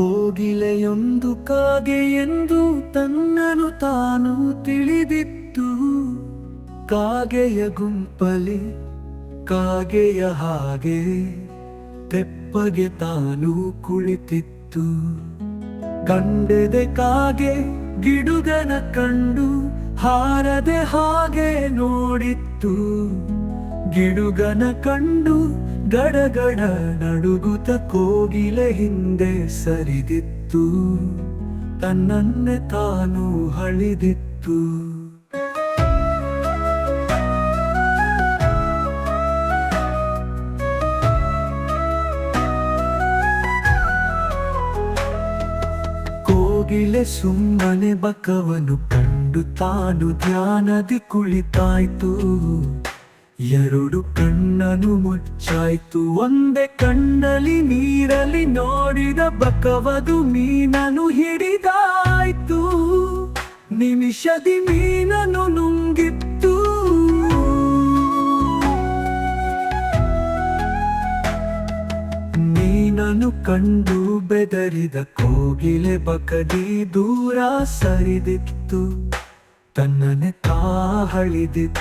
ಕೋಗಿಲೆಯೊಂದು ಕಾಗೆ ಎಂದು ತನ್ನನು ತಾನು ತಿಳಿದಿತ್ತು. ಕಾಗೆಯ ಗುಂಪಲಿ ಕಾಗೆಯ ಹಾಗೆ ತೆಪ್ಪಗೆ ತಾನು ಕುಳಿತಿತ್ತು. ಕಂಡೆದೆ ಕಾಗೆ ಗಿಡುಗನ ಕಂಡು ಹಾರದೆ ಹಾಗೆ ನೋಡಿತ್ತು. ಗಿಡುಗನ ಕಂಡು ಗಡಗಡ ನಡುಗುತ್ತ ಕೋಗಿಲೆ ಹಿಂದೆ ಸರಿದಿತ್ತು. ತನ್ನನ್ನೇ ತಾನು ಹಳಿದಿತ್ತು. ಕೋಗಿಲೆ ಸುಮ್ಮನೆ ಬಕವನು ಕಂಡು ತಾನು ಧ್ಯಾನದಿ ಕುಳಿತಾಯ್ತು. ಎರಡು ಕಣ್ಣನು ಮುಚ್ಚಾಯ್ತು. ಒಂದೇ ಕಣ್ಣಲ್ಲಿ ನೀರಲ್ಲಿ ನೋಡಿದ ಬಕವದು ಮೀನನು ಹಿಡಿದಾಯ್ತು. ನಿಮಿಷದಿ ಮೀನನು ನುಂಗಿತ್ತು. ಮೀನನು ಕಂಡು ಬೆದರಿದ ಕೋಗಿಲೆ ಬಕದಿ ದೂರ ಸರಿದಿತ್ತು. ತನ್ನನೆ ತಾಹಳಿದಿತ್ತು.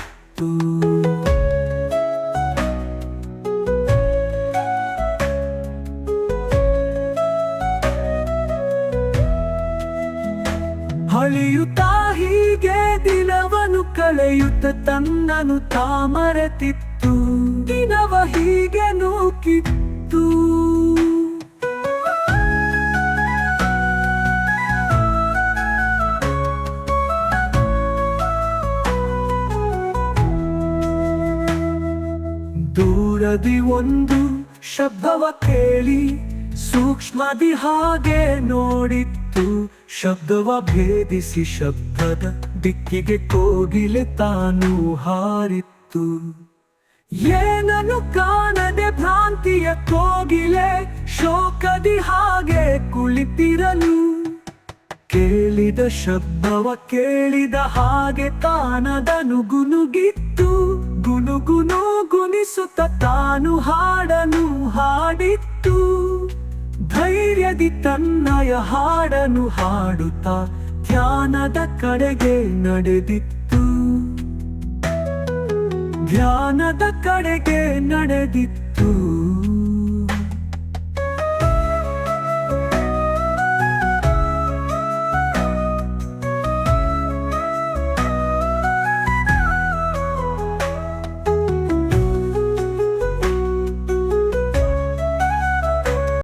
ಹಳಿಯುತ್ತಾ ಹೀಗೆ ದಿನವನು ಕಳೆಯುತ್ತ ತನ್ನನು ತಾಮರೆತಿತ್ತು. ದಿನವ ಹೀಗೆ ನೂಕಿತ್ತು. ದೂರದಿ ಒಂದು ಶಬ್ದವ ಕೇಳಿ ಸೂಕ್ಷ್ಮದಿ ಹಾಗೆ ನೋಡಿತ್ತು. ಶಬ್ದವ ಭೇದಿಸಿ ಶಬ್ದದ ದಿಕ್ಕಿಗೆ ಕೋಗಿಲೆ ತಾನು ಹಾರಿತ್ತು. ಏನನ್ನು ಕಾಣದೆ ಭ್ರಾಂತಿಯ ಕೋಗಿಲೆ ಶೋಕದಿ ಹಾಗೆ ಕುಳಿತಿರಲು. ಕೇಳಿದ ಶಬ್ದವ ಕೇಳಿದ ಹಾಗೆ ತಾನದನು ಗುನುಗಿತ್ತು. ಗುನುಗುನು ಗುನಿಸುತ್ತ ತಾನು ಹಾಡನು ಹಾಡಿತ್ತು. ಧೈರ್ಯದಿ ತನ್ನಯ ಹಾಡನು ಹಾಡುತ್ತಾ ಧ್ಯಾನದ ಕಡೆಗೆ ನಡೆದಿತ್ತು. ಧ್ಯಾನದ ಕಡೆಗೆ ನಡೆದಿತ್ತು.